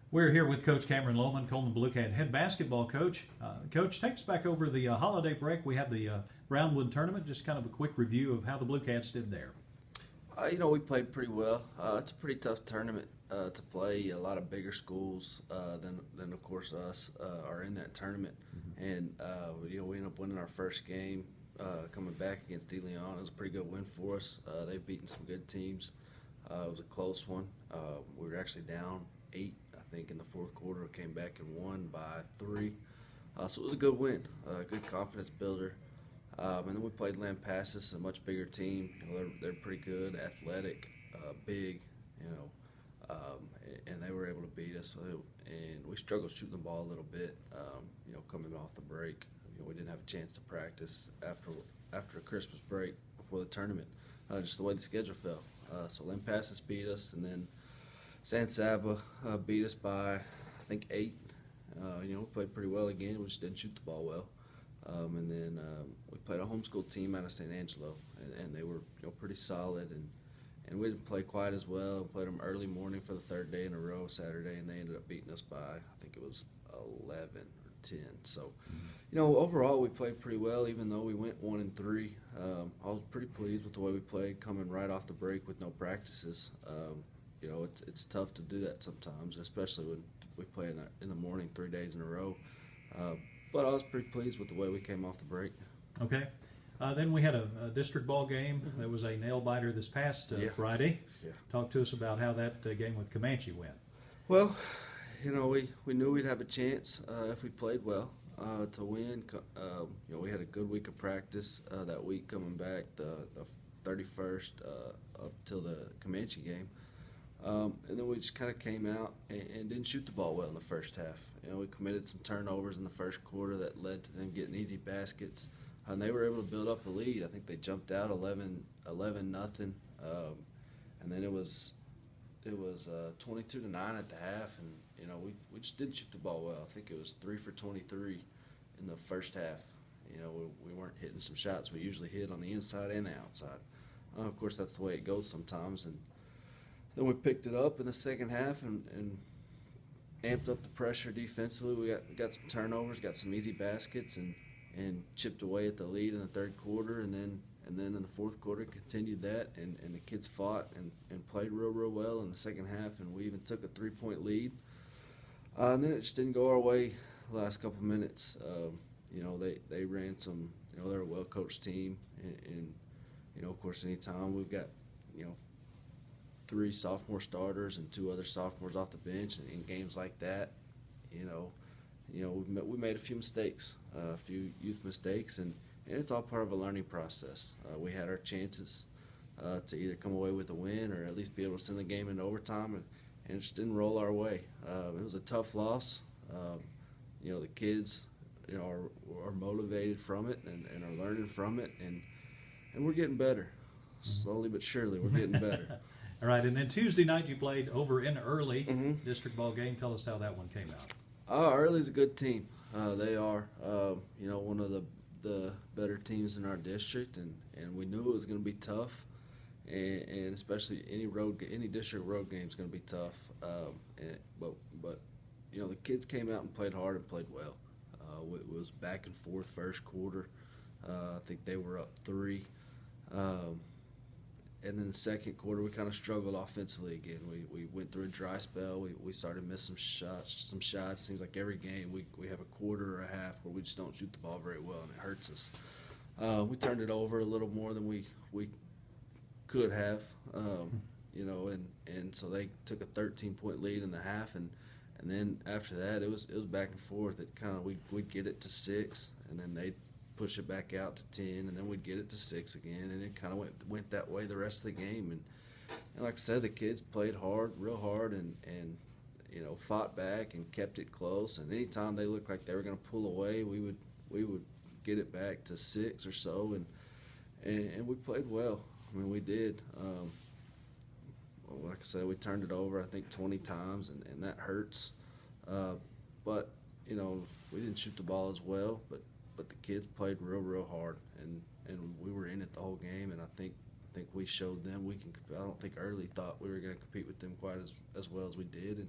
We're here with Coach Cameron Lowman, Coleman Bluecat head basketball coach. Coach, take us back over the holiday break. We had the Roundwood tournament. Just kind of a quick review of how the Bluecats did there. We played pretty well. It's a pretty tough tournament to play. A lot of bigger schools than of course us are in that tournament, and we ended up winning our first game, coming back against De Leon. It was a pretty good win for us. They've beaten some good teams. It was a close one. We were actually down 8, I think, in the fourth quarter. Came back and won by 3. So it was a good win, good confidence builder. And then we played Lampasas, a much bigger team. They're pretty good, athletic, big, and they were able to beat us. And we struggled shooting the ball a little bit, coming off the break. We didn't have a chance to practice after a Christmas break before the tournament, just the way the schedule fell. So Lampasas beat us, and then San Saba beat us by, I think, 8. We played pretty well again. We just didn't shoot the ball well. And then we played a homeschool team out of San Angelo, and they were pretty solid. And we didn't play quite as well. We played them early morning for the third day in a row, Saturday, and they ended up beating us by, I think it was 11 or 10. So, overall we played pretty well, even though we went 1-3. I was pretty pleased with the way we played, coming right off the break with no practices. It's tough to do that sometimes, especially when we play in the morning 3 days in a row. But I was pretty pleased with the way we came off the break. Okay. Then we had a district ball game. That was a nail-biter this past Friday. Yeah. Talk to us about how that game with Comanche went. Well, we knew we'd have a chance if we played well to win. We had a good week of practice that week coming back, the 31st up till the Comanche game. And then we just kind of came out and didn't shoot the ball well in the first half. We committed some turnovers in the first quarter that led to them getting easy baskets, and they were able to build up a lead. I think they jumped out 11-0, and then it was 22-9 at the half, and we just didn't shoot the ball well. I think it was 3 for 23 in the first half. We weren't hitting some shots we usually hit on the inside and the outside. Of course, that's the way it goes sometimes, and then we picked it up in the second half and amped up the pressure defensively. We got some turnovers, got some easy baskets, and chipped away at the lead in the third quarter. And then in the fourth quarter continued that, and the kids fought and played real well in the second half. And we even took a 3-point lead. And then it just didn't go our way the last couple of minutes. They ran some. They're a well-coached team, and of course, anytime we've got 3 sophomore starters and 2 other sophomores off the bench, and in games like that, we made a few mistakes, a few youth mistakes, and it's all part of a learning process. We had our chances to either come away with a win or at least be able to send the game into overtime, and it just didn't roll our way. It was a tough loss. The kids, are motivated from it and are learning from it, and we're getting better. Slowly but surely, we're getting better. All right, and then Tuesday night you played over in Early, district ball game. Tell us how that one came out. Early's a good team. They are, one of the better teams in our district, and we knew it was going to be tough, and especially any district road game is going to be tough. But the kids came out and played hard and played well. It was back and forth first quarter. I think they were up 3. And then the second quarter, we kind of struggled offensively again. We went through a dry spell. We started missing some shots. Seems like every game we have a quarter or a half where we just don't shoot the ball very well, and it hurts us. We turned it over a little more than we could have, and so they took a 13-point lead in the half, and then after that it was back and forth. It kind of we'd get it to 6, and then they'd push it back out to 10, and then we'd get it to 6 again, and it kind of went that way the rest of the game. And like I said, the kids played hard, real hard, and fought back and kept it close. And anytime they looked like they were going to pull away, we would get it back to 6 or so, and we played well. I mean, we did. Like I said, we turned it over I think 20 times, and that hurts. But we didn't shoot the ball as well, but the kids played real hard, and we were in it the whole game, and I think we showed them we can. I don't think Early thought we were going to compete with them quite as well as we did,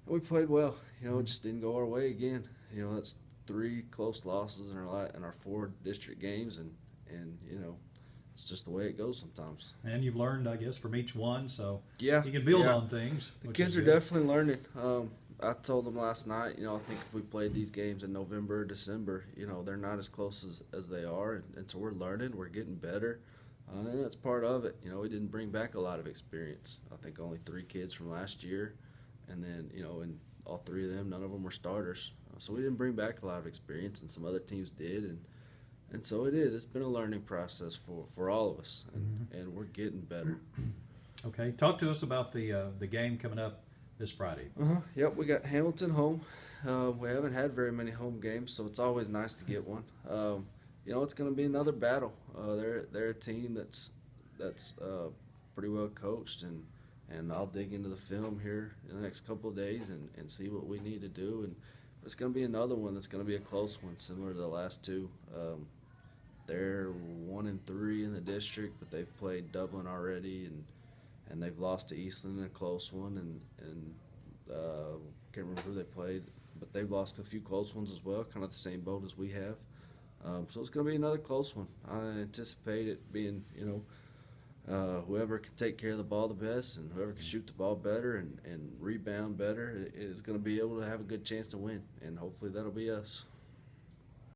We played well. It just didn't go our way again. That's 3 close losses in our 4 district games, and it's just the way it goes sometimes. And you've learned, I guess, from each one, so Yeah, you can build yeah. on things. The which kids is are good. definitely learning. I told them last night, I think if we played these games in November or December, they're not as close as they are, and so we're learning, we're getting better, and that's part of it. We didn't bring back a lot of experience. I think only 3 kids from last year, and then, and all 3 of them, none of them were starters. So we didn't bring back a lot of experience, and some other teams did, and so it is. It's been a learning process for all of us, and we're getting better. Okay, talk to us about the game coming up this Friday. Yep, we got Hamilton home. We haven't had very many home games, so it's always nice to get one. It's going to be another battle. They're a team that's pretty well coached, and I'll dig into the film here in the next couple of days and see what we need to do. And it's going to be another one that's going to be a close one, similar to the last 2. They're 1-3 in the district, but they've played Dublin already, and they've lost to Eastland in a close one, and can't remember who they played, but they've lost a few close ones as well, kind of the same boat as we have. So it's going to be another close one. I anticipate it being, whoever can take care of the ball the best and whoever can shoot the ball better and rebound better is going to be able to have a good chance to win, and hopefully that'll be us.